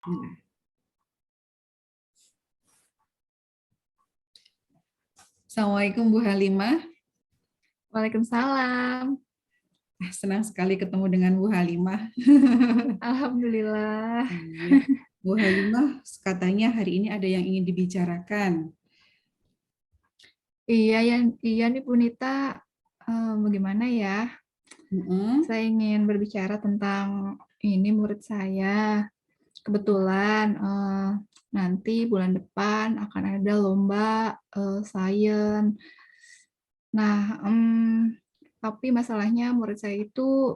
Nah, Assalamualaikum Bu Halimah. Waalaikumsalam. Senang sekali ketemu dengan Bu Halimah. Alhamdulillah. Iya. Bu Halimah, katanya hari ini ada yang ingin dibicarakan. Iya ya, iya nih Bu Nita. Bagaimana ya? Mm-mm. Saya ingin berbicara tentang ini murid saya. Kebetulan nanti bulan depan akan ada lomba sains. Nah, tapi masalahnya murid saya itu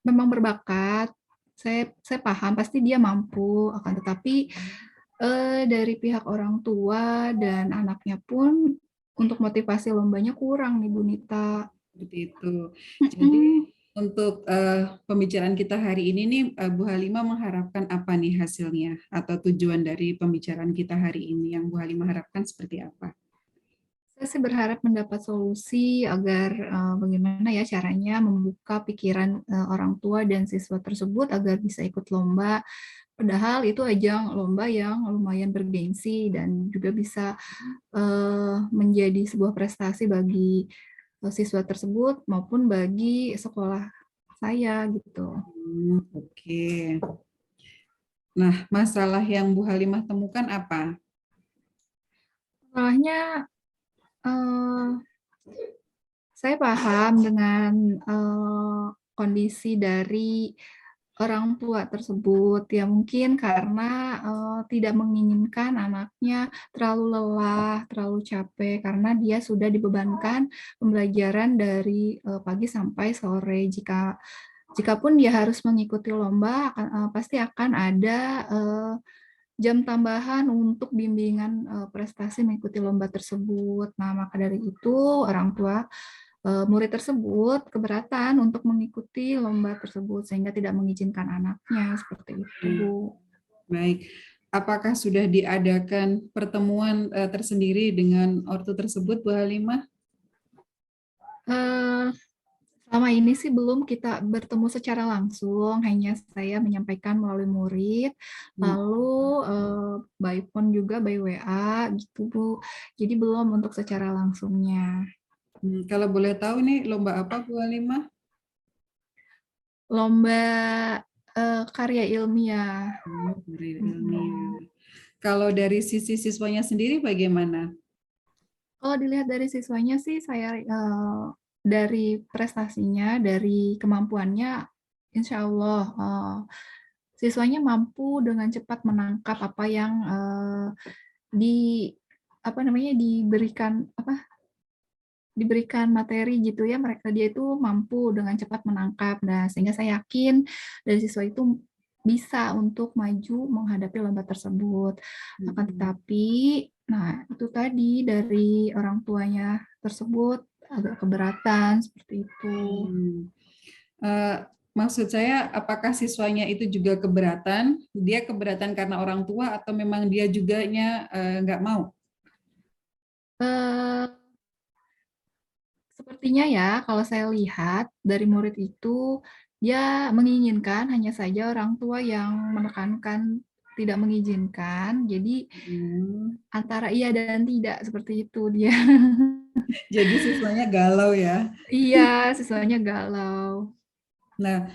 memang berbakat. Saya paham pasti dia mampu, akan tetapi dari pihak orang tua dan anaknya pun untuk motivasi lombanya kurang nih Bu Nita. Seperti itu. Jadi Mm-mm. untuk pembicaraan kita hari ini nih, Bu Halimah mengharapkan apa nih hasilnya atau tujuan dari pembicaraan kita hari ini yang Bu Halimah harapkan seperti apa? Saya sih berharap mendapat solusi agar bagaimana ya caranya membuka pikiran orang tua dan siswa tersebut agar bisa ikut lomba. Padahal itu ajang lomba yang lumayan bergengsi dan juga bisa menjadi sebuah prestasi bagi siswa tersebut maupun bagi sekolah saya gitu. Oke. Nah, masalah yang Bu Halimah temukan apa? Masalahnya eh, saya paham dengan kondisi dari orang tua tersebut ya mungkin karena tidak menginginkan anaknya terlalu lelah, terlalu capek karena dia sudah dibebankan pembelajaran dari pagi sampai sore. Jikapun dia harus mengikuti lomba pasti akan ada jam tambahan untuk bimbingan prestasi mengikuti lomba tersebut. Nah, maka dari itu orang tua murid tersebut keberatan untuk mengikuti lomba tersebut sehingga tidak mengizinkan anaknya seperti itu, Bu. Baik. Apakah sudah diadakan pertemuan tersendiri dengan ortu tersebut, Bu Halimah? Eh, Selama ini sih belum kita bertemu secara langsung, hanya saya menyampaikan melalui murid, Hmm. lalu by phone juga by WA gitu, Bu. Jadi belum untuk secara langsungnya. Kalau boleh tahu nih lomba apa, Bu Halimah? Lomba karya ilmiah. Dari ilmiah. Mm-mm. Kalau dari sisi siswanya sendiri bagaimana? Kalau dilihat dari siswanya sih, saya dari prestasinya, dari kemampuannya, insya Allah siswanya mampu dengan cepat menangkap apa yang di apa namanya diberikan materi gitu ya, dia itu mampu dengan cepat menangkap. Nah, sehingga saya yakin dari siswa itu bisa untuk maju menghadapi lomba tersebut. Akan Hmm. tetapi, nah itu tadi dari orang tuanya tersebut agak keberatan seperti itu. Hmm. Eh, maksud saya, apakah siswanya itu juga keberatan? Dia keberatan karena orang tua atau memang dia juganya nggak mau? Eh, Sepertinya ya, kalau saya lihat dari murid itu, dia menginginkan, hanya saja orang tua yang menekankan tidak mengizinkan. Jadi Hmm. antara iya dan tidak seperti itu dia. Jadi siswanya galau ya. Iya, siswanya galau. Nah,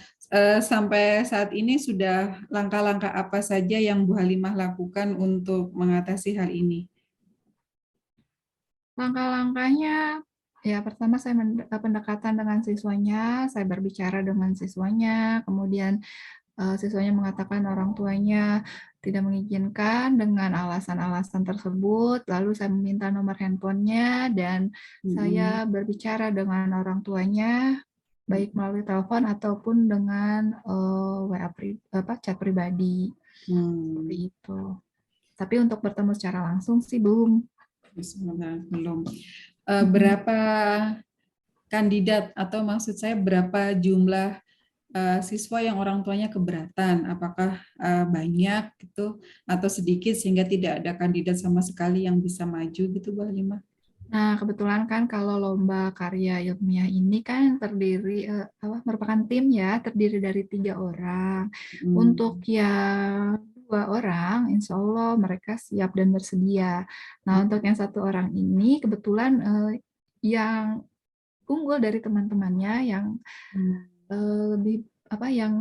sampai saat ini sudah langkah-langkah apa saja yang Bu Halimah lakukan untuk mengatasi hal ini? Langkah-langkahnya, ya pertama saya pendekatan dengan siswanya, saya berbicara dengan siswanya, kemudian siswanya mengatakan orang tuanya tidak mengizinkan dengan alasan-alasan tersebut, lalu saya meminta nomor handphonenya dan Mm-mm. saya berbicara dengan orang tuanya, baik melalui telepon ataupun dengan WA chat pribadi, seperti Hmm. itu. Tapi untuk bertemu secara langsung sih belum. Sebentar, belum. Mm-mm. Berapa kandidat atau maksud saya berapa jumlah siswa yang orang tuanya keberatan? Apakah banyak gitu atau sedikit sehingga tidak ada kandidat sama sekali yang bisa maju gitu, Bu Halimah? Nah, kebetulan kan kalau lomba karya ilmiah ini kan terdiri merupakan tim ya, terdiri dari 3 orang. Untuk Hmm. yang 2 orang, insya Allah mereka siap dan bersedia. Nah, untuk yang 1 orang ini kebetulan yang unggul dari teman-temannya yang lebih yang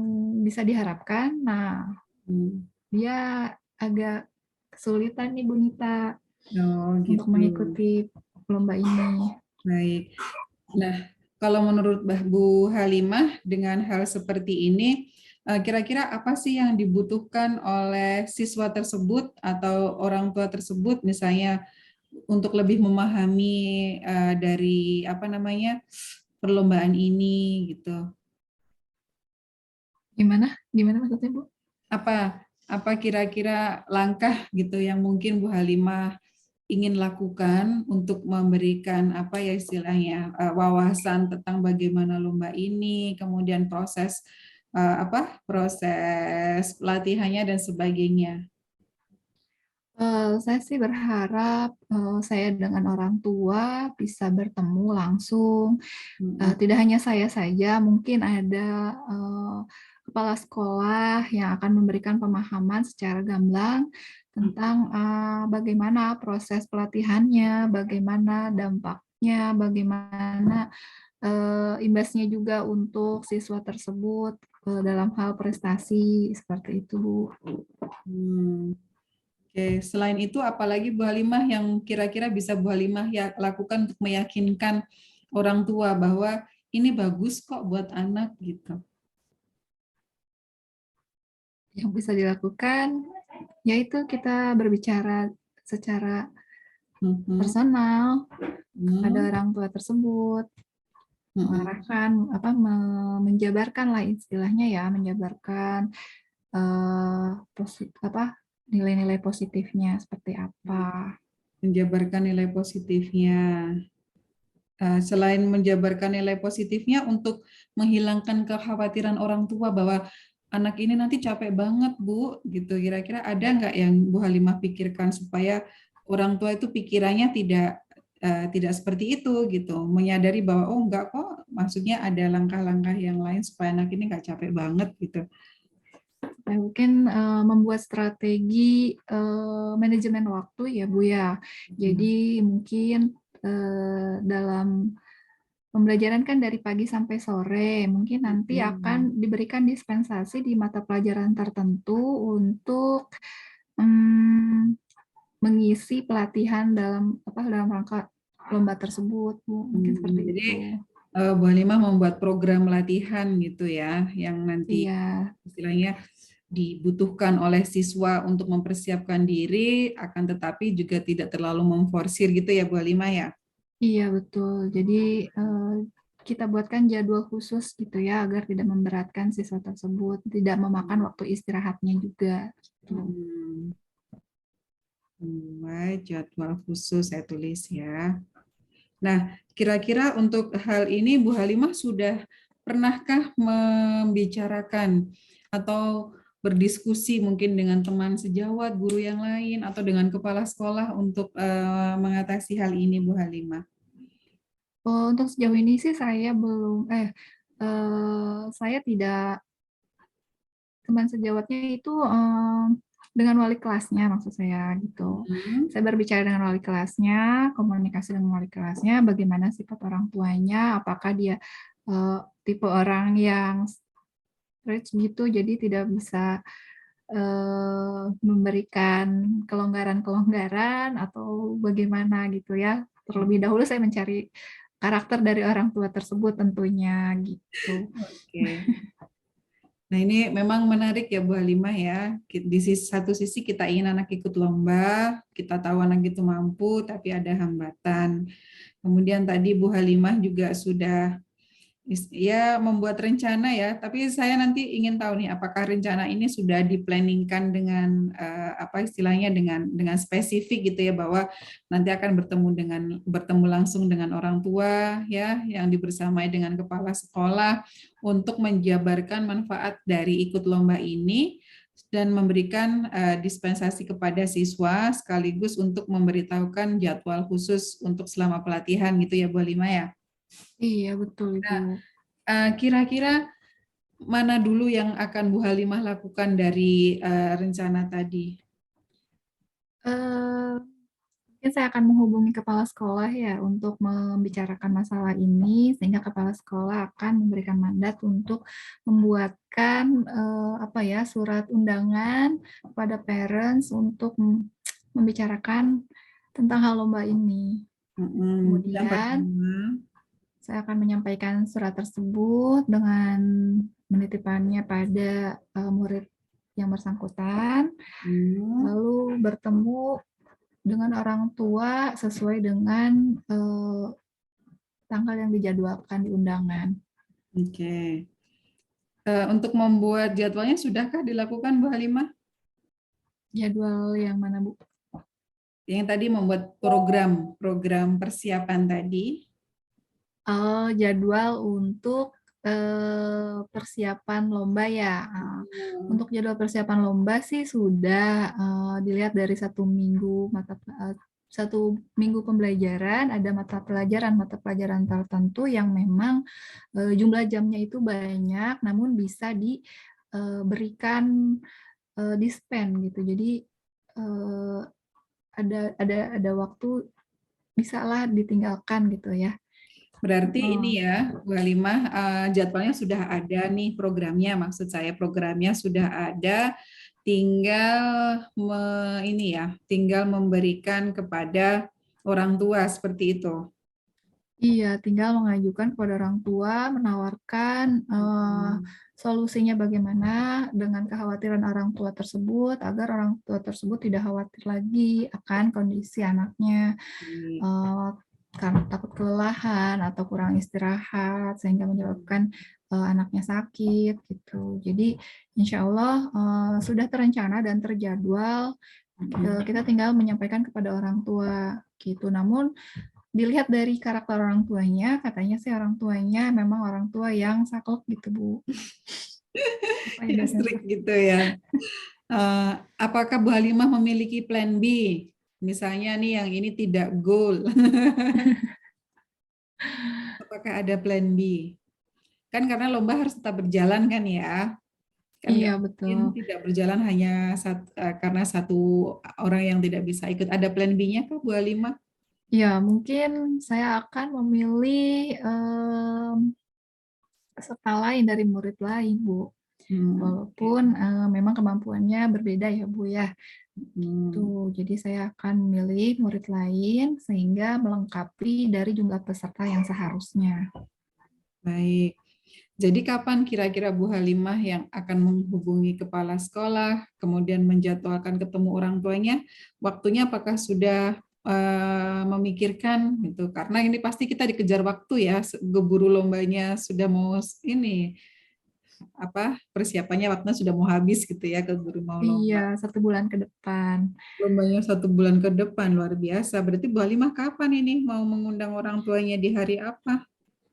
bisa diharapkan. Nah, dia agak kesulitan nih Bu Nita Oh, untuk gitu. mengikuti lomba ini. Baik. Nah, kalau menurut Bu Halimah dengan hal seperti ini, kira-kira apa sih yang dibutuhkan oleh siswa tersebut atau orang tua tersebut, misalnya untuk lebih memahami dari perlombaan ini gitu? Gimana maksudnya Bu? Apa kira-kira langkah gitu yang mungkin Bu Halimah ingin lakukan untuk memberikan istilahnya wawasan tentang bagaimana lomba ini, kemudian proses pelatihannya dan sebagainya. Saya sih berharap saya dengan orang tua bisa bertemu langsung. Tidak hanya saya saja, mungkin ada kepala sekolah yang akan memberikan pemahaman secara gamblang tentang bagaimana proses pelatihannya, bagaimana dampaknya, bagaimana imbasnya juga untuk siswa tersebut dalam hal prestasi seperti itu, Bu. Oke, selain itu apalagi Bu Halimah yang kira-kira bisa Bu Halimah ya lakukan untuk meyakinkan orang tua bahwa ini bagus kok buat anak gitu. Yang bisa dilakukan yaitu kita berbicara secara personal pada orang tua tersebut, mengarahkan menjabarkan lah istilahnya ya, menjabarkan nilai-nilai positifnya seperti apa. Menjabarkan nilai positifnya. Selain menjabarkan nilai positifnya untuk menghilangkan kekhawatiran orang tua bahwa anak ini nanti capek banget Bu, gitu. Kira-kira ada nggak yang Bu Halimah pikirkan supaya orang tua itu pikirannya tidak seperti itu gitu, menyadari bahwa oh enggak kok, maksudnya ada langkah-langkah yang lain supaya anak ini nggak capek banget gitu. Mungkin membuat strategi manajemen waktu ya Bu ya. Jadi mungkin dalam pembelajaran kan dari pagi sampai sore, mungkin nanti akan diberikan dispensasi di mata pelajaran tertentu untuk mengisi pelatihan dalam rangka lomba tersebut, Bu. Mungkin seperti Jadi itu. Bu Halimah membuat program latihan gitu ya, yang nanti Iya. istilahnya dibutuhkan oleh siswa untuk mempersiapkan diri, akan tetapi juga tidak terlalu memforsir gitu ya Bu Halimah ya? Iya betul. Jadi kita buatkan jadwal khusus gitu ya agar tidak memberatkan siswa tersebut, tidak memakan waktu istirahatnya juga. Baik, jadwal khusus saya tulis ya. Nah, kira-kira untuk hal ini Bu Halimah sudah pernahkah membicarakan atau berdiskusi mungkin dengan teman sejawat, guru yang lain, atau dengan kepala sekolah untuk mengatasi hal ini Bu Halimah? Untuk sejauh ini sih saya belum, saya tidak, teman sejawatnya itu dengan wali kelasnya maksud saya gitu. Saya berbicara dengan wali kelasnya, komunikasi dengan wali kelasnya, bagaimana sifat orang tuanya, apakah dia tipe orang yang strict gitu, jadi tidak bisa memberikan kelonggaran-kelonggaran atau bagaimana gitu ya. Terlebih dahulu saya mencari karakter dari orang tua tersebut tentunya gitu. Oke. Nah ini memang menarik ya Bu Halimah ya. Di satu sisi kita ingin anak ikut lomba, kita tahu anak itu mampu, tapi ada hambatan. Kemudian tadi Bu Halimah juga sudah ya membuat rencana ya, tapi saya nanti ingin tahu nih apakah rencana ini sudah diplanningkan dengan apa istilahnya dengan spesifik gitu ya, bahwa nanti akan bertemu langsung dengan orang tua ya yang dibersamai dengan kepala sekolah untuk menjabarkan manfaat dari ikut lomba ini dan memberikan dispensasi kepada siswa sekaligus untuk memberitahukan jadwal khusus untuk selama pelatihan gitu ya Bu Halimah ya. Iya betul Ibu. Kira-kira mana dulu yang akan Bu Halimah lakukan dari rencana tadi? Eh, Mungkin saya akan menghubungi kepala sekolah ya untuk membicarakan masalah ini, sehingga kepala sekolah akan memberikan mandat untuk membuatkan apa ya, surat undangan kepada parents untuk membicarakan tentang hal lomba ini. Yang Kemudian pertama, saya akan menyampaikan surat tersebut dengan menitipannya pada murid yang bersangkutan, lalu bertemu dengan orang tua sesuai dengan tanggal yang dijadwalkan di undangan. oke. Untuk membuat jadwalnya sudahkah dilakukan Bu Halimah? Jadwal yang mana, Bu? Yang tadi membuat program persiapan tadi. Jadwal untuk persiapan lomba ya. Untuk jadwal persiapan lomba sih sudah dilihat dari 1 minggu pembelajaran, ada mata pelajaran tertentu yang memang jumlah jamnya itu banyak, namun bisa diberikan dispen gitu. Jadi ada waktu bisalah ditinggalkan gitu ya. Berarti ini ya, Bu Halimah, jadwalnya sudah ada nih programnya, maksud saya programnya sudah ada, tinggal memberikan kepada orang tua seperti itu. Iya, tinggal mengajukan kepada orang tua, menawarkan solusinya bagaimana dengan kekhawatiran orang tua tersebut, agar orang tua tersebut tidak khawatir lagi akan kondisi anaknya, karena takut kelelahan atau kurang istirahat, sehingga menyebabkan anaknya sakit gitu. Jadi insya Allah sudah terencana dan terjadwal, kita tinggal menyampaikan kepada orang tua gitu. Namun dilihat dari karakter orang tuanya, katanya sih orang tuanya memang orang tua yang saklek gitu, Bu. Yang strict gitu ya. Apakah Bu Halimah memiliki plan B? Misalnya nih yang ini tidak goal. Apakah ada plan B? Kan karena lomba harus tetap berjalan kan ya. Kan Iya, nggak mungkin betul. tidak berjalan hanya karena satu orang yang tidak bisa ikut. Ada plan B-nya kah Bu Halimah? Ya, mungkin saya akan memilih peserta lain dari murid lain, Bu. Walaupun memang kemampuannya berbeda ya, Bu ya. Tuh, jadi saya akan memilih murid lain sehingga melengkapi dari jumlah peserta yang seharusnya. Baik. Jadi kapan kira-kira Bu Halimah yang akan menghubungi kepala sekolah, kemudian menjadwalkan ketemu orang tuanya? Waktunya apakah sudah memikirkan gitu? Karena ini pasti kita dikejar waktu ya, keburu lombanya sudah mau ini persiapannya waktunya sudah mau habis gitu ya, keburu mau lomba. Iya, 1 bulan ke depan. Lombanya 1 bulan ke depan, luar biasa. Berarti Bu Halimah kapan ini mau mengundang orang tuanya di hari apa?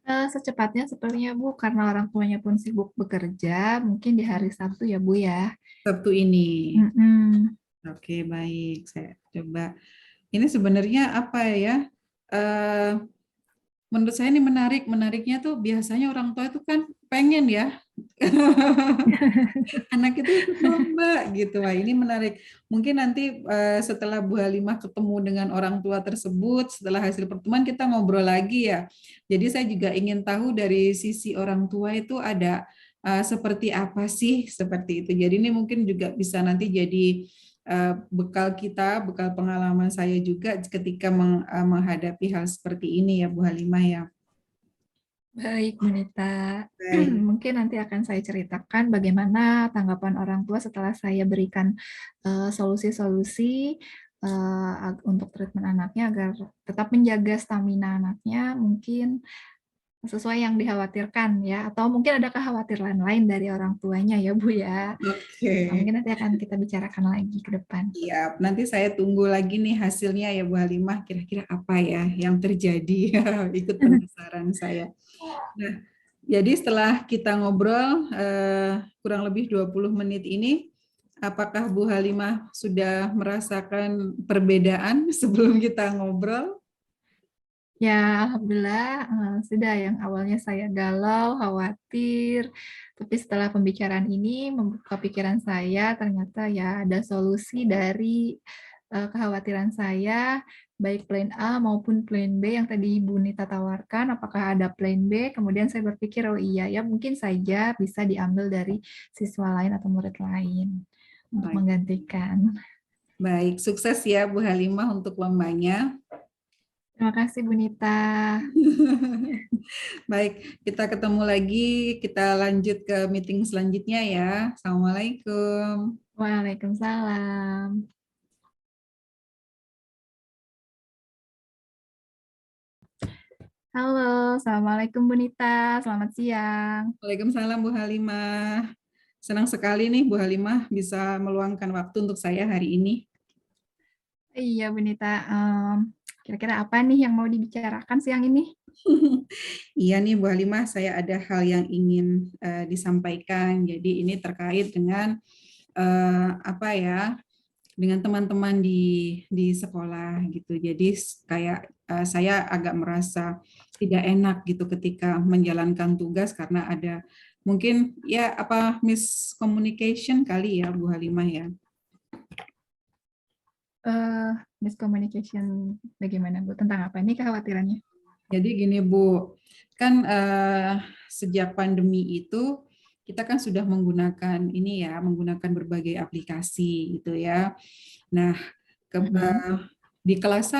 Secepatnya sepertinya, Bu, karena orang tuanya pun sibuk bekerja, mungkin di hari Sabtu ya, Bu ya. Sabtu ini. Mm-mm. Oke, baik. Saya coba. Ini sebenarnya apa ya? Eh, Menurut saya ini menarik. Menariknya tuh biasanya orang tua itu kan pengen ya anak itu ikut lomba gitu. Wah, ini menarik. Mungkin nanti setelah Bu Halimah ketemu dengan orang tua tersebut, setelah hasil pertemuan kita ngobrol lagi ya. Jadi saya juga ingin tahu dari sisi orang tua itu ada seperti apa sih seperti itu. Jadi ini mungkin juga bisa nanti jadi bekal kita, bekal pengalaman saya juga ketika menghadapi hal seperti ini ya Bu Halimah ya. Baik, Bu Nita. Baik. Mungkin nanti akan saya ceritakan bagaimana tanggapan orang tua setelah saya berikan solusi-solusi untuk treatment anaknya agar tetap menjaga stamina anaknya, mungkin sesuai yang dikhawatirkan ya, atau mungkin ada kekhawatiran lain dari orang tuanya ya, Bu ya. Nah, Oke. mungkin nanti akan kita bicarakan lagi ke depan. Iya, nanti saya tunggu lagi nih hasilnya ya Bu Halimah, kira-kira apa ya yang terjadi. Ikut penasaran saya. Nah, jadi setelah kita ngobrol kurang lebih 20 menit ini, apakah Bu Halimah sudah merasakan perbedaan sebelum kita ngobrol? Ya, alhamdulillah sudah. Yang awalnya saya galau, khawatir, tapi setelah pembicaraan ini membuka pikiran saya, ternyata ya ada solusi dari kekhawatiran saya, baik plan A maupun plan B yang tadi Bu Nita tawarkan. Apakah ada plan B? Kemudian saya berpikir, oh iya ya mungkin saja bisa diambil dari siswa lain atau murid lain untuk Baik, menggantikan. baik. Sukses ya Bu Halimah untuk lombanya. Terima kasih Bu Nita. Baik, kita ketemu lagi, kita lanjut ke meeting selanjutnya ya. Assalamualaikum. Waalaikumsalam. Halo, Assalamualaikum Bu Nita. Selamat siang. Waalaikumsalam Bu Halimah. Senang sekali nih Bu Halimah bisa meluangkan waktu untuk saya hari ini. Iya Bu Nita, kira-kira apa nih yang mau dibicarakan siang ini? Iya nih Bu Halimah, saya ada hal yang ingin disampaikan. Jadi ini terkait dengan apa ya? Dengan teman-teman di sekolah gitu. Jadi kayak saya agak merasa tidak enak gitu ketika menjalankan tugas karena ada mungkin ya apa miscommunication kali ya Bu Halimah ya. Eh, Miscommunication bagaimana Bu? Tentang apa nih kekhawatirannya? Jadi gini Bu, kan sejak pandemi itu kita kan sudah menggunakan ini ya, menggunakan berbagai aplikasi gitu ya. Nah, Mm-mm. di kelas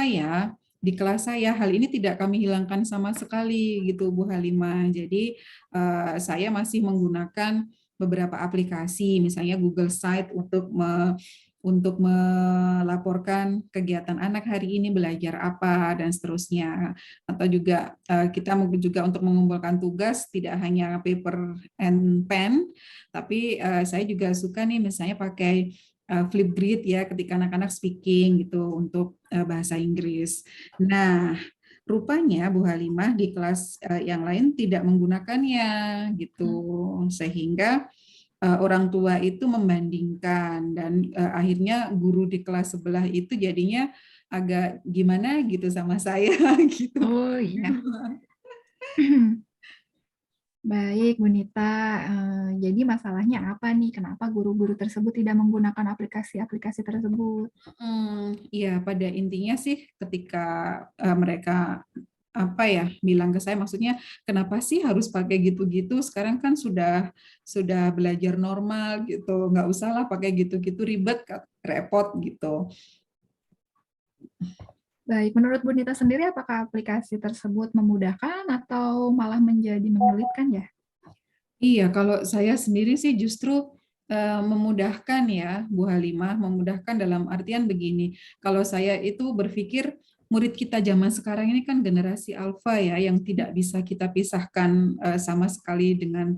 saya hal ini tidak kami hilangkan sama sekali gitu Bu Halimah. Jadi saya masih menggunakan beberapa aplikasi, misalnya Google Site untuk melaporkan kegiatan anak hari ini belajar apa dan seterusnya. Atau juga kita juga untuk mengumpulkan tugas tidak hanya paper and pen, tapi saya juga suka nih misalnya pakai Flipgrid ya ketika anak-anak speaking gitu untuk bahasa Inggris. Nah, rupanya Bu Halimah di kelas yang lain tidak menggunakannya gitu, sehingga orang tua itu membandingkan dan akhirnya guru di kelas sebelah itu jadinya agak gimana gitu sama saya gitu. Oh iya. Baik Bu Nita, jadi masalahnya apa nih? Kenapa guru-guru tersebut tidak menggunakan aplikasi-aplikasi tersebut? Iya, pada intinya sih ketika mereka apa ya bilang ke saya, maksudnya kenapa sih harus pakai gitu-gitu? Sekarang kan sudah belajar normal gitu, nggak usahlah pakai gitu-gitu ribet, repot gitu. Baik, menurut Bu Nita sendiri apakah aplikasi tersebut memudahkan atau malah menjadi menyulitkan ya? Iya, kalau saya sendiri sih justru memudahkan ya, Bu Halimah, memudahkan dalam artian begini. Kalau saya itu berpikir murid kita zaman sekarang ini kan generasi alfa ya, yang tidak bisa kita pisahkan sama sekali dengan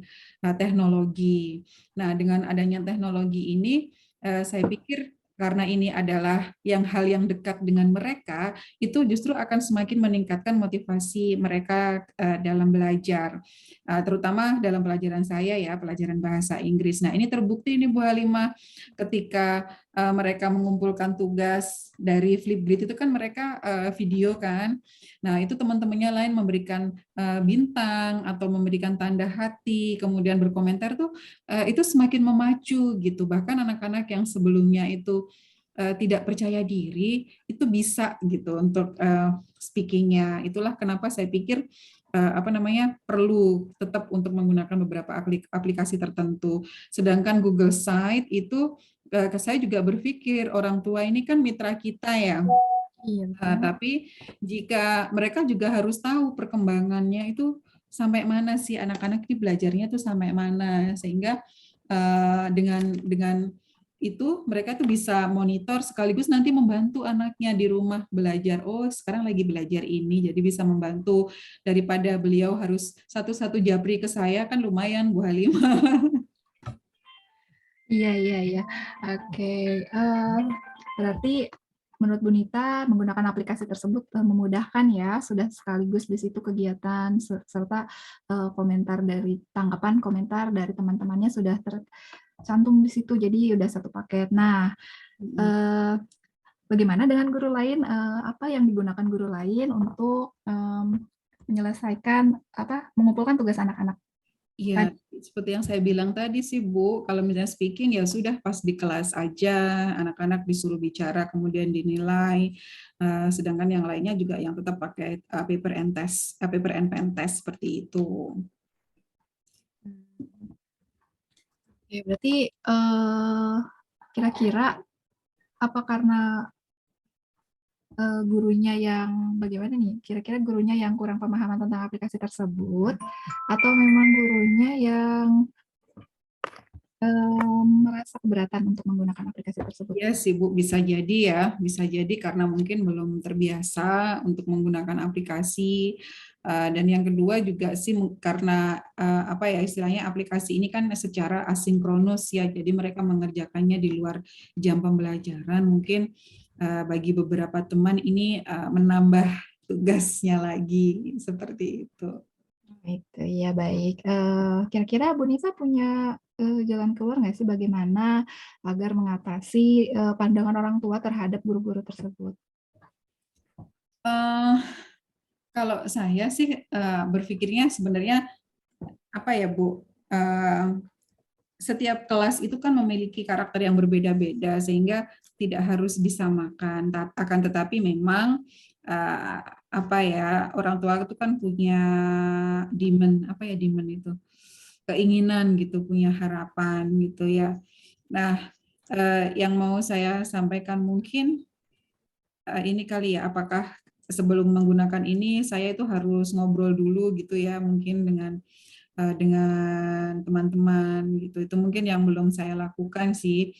teknologi. Nah, dengan adanya teknologi ini, saya pikir karena ini adalah hal yang dekat dengan mereka, itu justru akan semakin meningkatkan motivasi mereka dalam belajar. Terutama dalam pelajaran saya ya, pelajaran bahasa Inggris. Nah, ini terbukti nih Bu Halimah ketika mereka mengumpulkan tugas dari Flipgrid itu kan mereka video kan. Nah, itu teman-temannya lain memberikan bintang atau memberikan tanda hati, kemudian berkomentar tuh itu semakin memacu gitu. Bahkan anak-anak yang sebelumnya itu tidak percaya diri itu bisa gitu untuk speakingnya. Itulah kenapa saya pikir apa namanya perlu tetap untuk menggunakan beberapa aplikasi tertentu. Sedangkan Google Site itu saya juga berpikir orang tua ini kan mitra kita ya. Iya, betul. Tapi jika mereka juga harus tahu perkembangannya itu sampai mana sih anak-anak ini belajarnya tuh sampai mana sehingga dengan itu mereka tuh bisa monitor sekaligus nanti membantu anaknya di rumah belajar. Oh, sekarang lagi belajar ini, jadi bisa membantu daripada beliau harus satu-satu japri ke saya kan lumayan Bu Halimah. Iya, iya, iya. Oke. Berarti menurut Bu Nita menggunakan aplikasi tersebut memudahkan ya, sudah sekaligus di situ kegiatan serta komentar dari tanggapan komentar dari teman-temannya sudah tercantum di situ, jadi udah satu paket. Nah, eh, bagaimana dengan guru lain, apa yang digunakan guru lain untuk menyelesaikan mengumpulkan tugas anak-anak Iya, tadi? seperti yang saya bilang tadi sih Bu, kalau misalnya speaking ya sudah pas di kelas aja, anak-anak disuruh bicara kemudian dinilai, sedangkan yang lainnya juga yang tetap pakai paper and test, paper and pen test seperti itu. Oke, berarti kira-kira apa karena gurunya yang bagaimana nih? Kira-kira gurunya yang kurang pemahaman tentang aplikasi tersebut, atau memang gurunya yang merasa keberatan untuk menggunakan aplikasi tersebut? Iya sih Bu, bisa jadi ya, bisa jadi karena mungkin belum terbiasa untuk menggunakan aplikasi. Dan yang kedua juga sih karena apa ya istilahnya aplikasi ini kan secara asinkronus ya, jadi mereka mengerjakannya di luar jam pembelajaran. Mungkin bagi beberapa teman ini menambah tugasnya lagi seperti itu. Itu ya baik. Kira-kira Bu Nisa punya jalan keluar nggak sih bagaimana agar mengatasi pandangan orang tua terhadap guru-guru tersebut? Eh, Kalau saya sih berpikirnya sebenarnya apa ya Bu? Setiap kelas itu kan memiliki karakter yang berbeda-beda sehingga tidak harus disamakan. Akan tetapi memang uh, apa ya orang tua itu kan punya demand apa ya demand itu keinginan gitu, punya harapan gitu ya. Nah, yang mau saya sampaikan mungkin ini kali ya, apakah sebelum menggunakan ini saya itu harus ngobrol dulu gitu ya, mungkin dengan teman-teman gitu. Itu mungkin yang belum saya lakukan sih.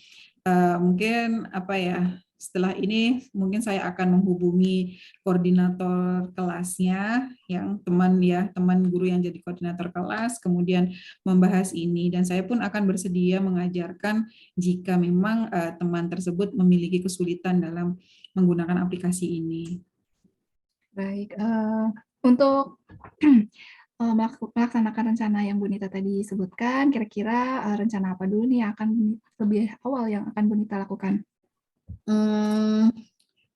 Mungkin apa ya, setelah ini mungkin saya akan menghubungi koordinator kelasnya yang teman guru yang jadi koordinator kelas kemudian membahas ini dan saya pun akan bersedia mengajarkan jika memang teman tersebut memiliki kesulitan dalam menggunakan aplikasi ini. Baik, untuk melaksanakan rencana yang Bu Nita tadi sebutkan, kira-kira rencana apa dulu nih yang akan lebih awal yang akan Bu Nita lakukan? Hmm,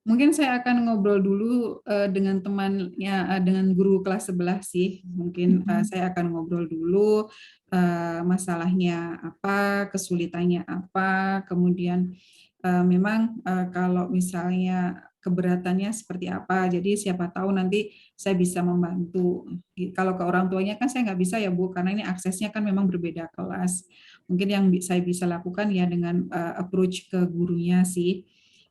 Mungkin saya akan ngobrol dulu dengan temannya, dengan guru kelas sebelah sih. Mungkin saya akan ngobrol dulu masalahnya apa, kesulitannya apa, kemudian memang kalau misalnya keberatannya seperti apa. Jadi siapa tahu nanti saya bisa membantu. Kalau ke orang tuanya kan saya nggak bisa ya Bu, karena ini aksesnya kan memang berbeda kelas. Mungkin yang saya bisa lakukan ya dengan approach ke gurunya sih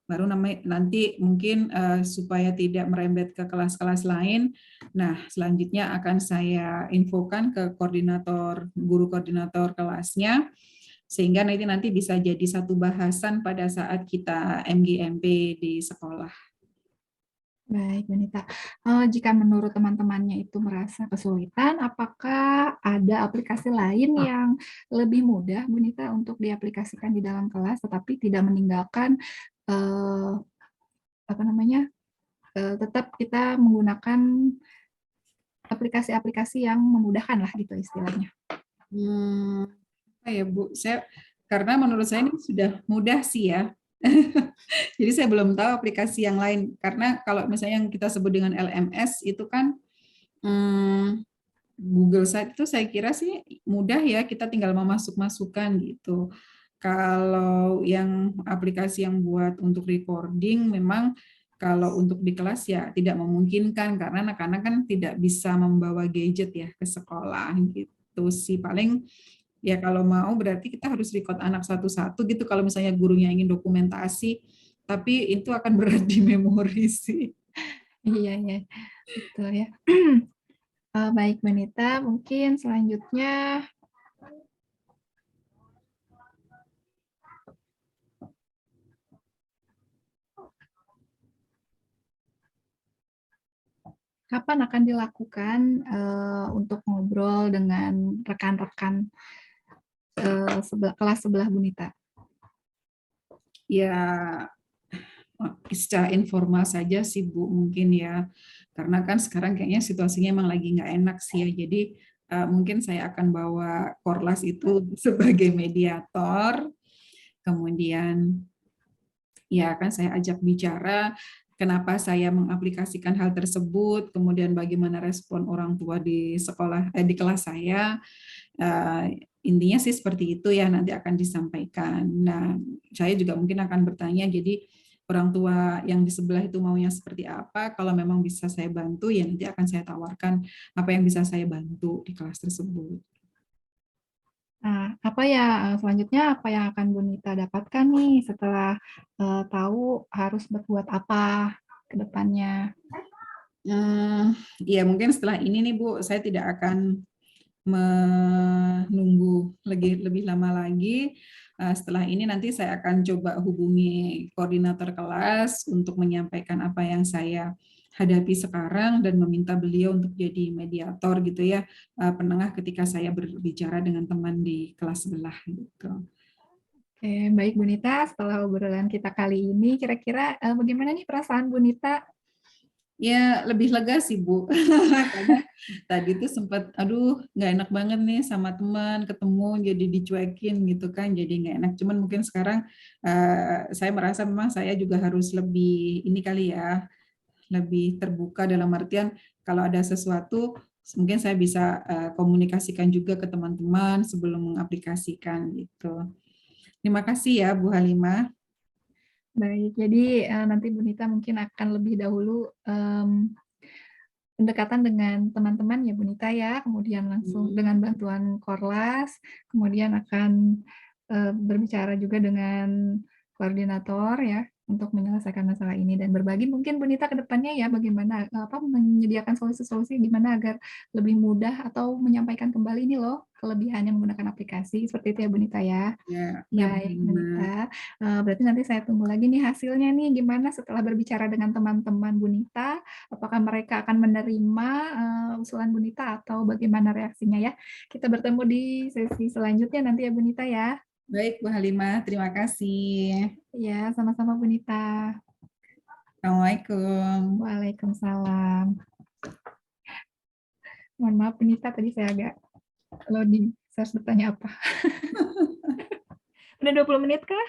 baru nanti mungkin supaya tidak merembet ke kelas-kelas lain. Nah, selanjutnya akan saya infokan ke guru koordinator kelasnya, sehingga nanti bisa jadi satu bahasan pada saat kita MGMP di sekolah. Baik, Bu Nita. Jika menurut teman-temannya itu merasa kesulitan, apakah ada aplikasi lain yang lebih mudah, Bu Nita, untuk diaplikasikan di dalam kelas, tetapi tidak meninggalkan apa namanya, tetap kita menggunakan aplikasi-aplikasi yang memudahkan lah gitu istilahnya. Apa ya Bu, karena menurut saya ini sudah mudah sih ya. Jadi saya belum tahu aplikasi yang lain karena kalau misalnya yang kita sebut dengan LMS itu kan Google Site itu saya kira sih mudah ya, kita tinggal memasuk-masukkan gitu. Kalau yang aplikasi yang buat untuk recording memang kalau untuk di kelas ya tidak memungkinkan karena anak-anak kan tidak bisa membawa gadget ya ke sekolah gitu sih. Paling ya kalau mau berarti kita harus record anak satu-satu gitu kalau misalnya gurunya ingin dokumentasi, tapi itu akan berat di memori sih. Iya, ya, betul ya. Baik, Bu Nita, mungkin selanjutnya kapan akan dilakukan untuk ngobrol dengan rekan-rekan kelas sebelah Bu Nita? Ya secara informal saja sih Bu mungkin ya karena kan sekarang kayaknya situasinya emang lagi nggak enak sih ya jadi mungkin saya akan bawa Korlas itu sebagai mediator kemudian ya kan saya ajak bicara kenapa saya mengaplikasikan hal tersebut, kemudian bagaimana respon orang tua di sekolah di kelas saya. Intinya sih seperti itu ya, nanti akan disampaikan. Nah, saya juga mungkin akan bertanya, jadi orang tua yang di sebelah itu maunya seperti apa, kalau memang bisa saya bantu, ya nanti akan saya tawarkan apa yang bisa saya bantu di kelas tersebut. Nah, apa ya selanjutnya apa yang akan Bu Nita dapatkan nih setelah tahu harus berbuat apa ke depannya? Ya mungkin setelah ini nih Bu, saya tidak akan menunggu lebih lama lagi. Setelah ini nanti saya akan coba hubungi koordinator kelas untuk menyampaikan apa yang saya hadapi sekarang dan meminta beliau untuk jadi mediator gitu ya, penengah ketika saya berbicara dengan teman di kelas sebelah gitu. Oke, baik Bu Nita, setelah obrolan kita kali ini, kira-kira bagaimana nih perasaan Bu Nita? Ya lebih lega sih Bu, karena tadi tuh sempat, aduh nggak enak banget nih sama teman ketemu jadi dicuekin gitu kan, jadi nggak enak. Cuman mungkin sekarang saya merasa memang saya juga harus lebih ini kali ya, lebih terbuka dalam artian kalau ada sesuatu mungkin saya bisa komunikasikan juga ke teman-teman sebelum mengaplikasikan gitu. Terima kasih ya Bu Halimah. Baik, jadi nanti Bu Nita mungkin akan lebih dahulu pendekatan dengan teman-teman ya Bu Nita ya, kemudian langsung dengan bantuan Korlas, kemudian akan berbicara juga dengan koordinator ya untuk menyelesaikan masalah ini dan berbagi mungkin Bu Nita ke depannya ya bagaimana menyediakan solusi-solusi gimana agar lebih mudah atau menyampaikan kembali ini loh kelebihannya menggunakan aplikasi seperti itu ya Bu Nita ya. Ya, ya Bu Baik, Bu Halimah. Nita. Berarti nanti saya tunggu lagi nih hasilnya nih, gimana setelah berbicara dengan teman-teman Bu Nita, apakah mereka akan menerima usulan Bu Nita atau bagaimana reaksinya ya. Kita bertemu di sesi selanjutnya nanti ya Bu Nita ya. Baik Bu Halimah, terima kasih. Ya, sama-sama Bu Nita. Assalamualaikum. Waalaikumsalam. Mohon maaf Bu Nita, tadi saya agak loading. Saya harus bertanya apa? Udah 20 menit kah?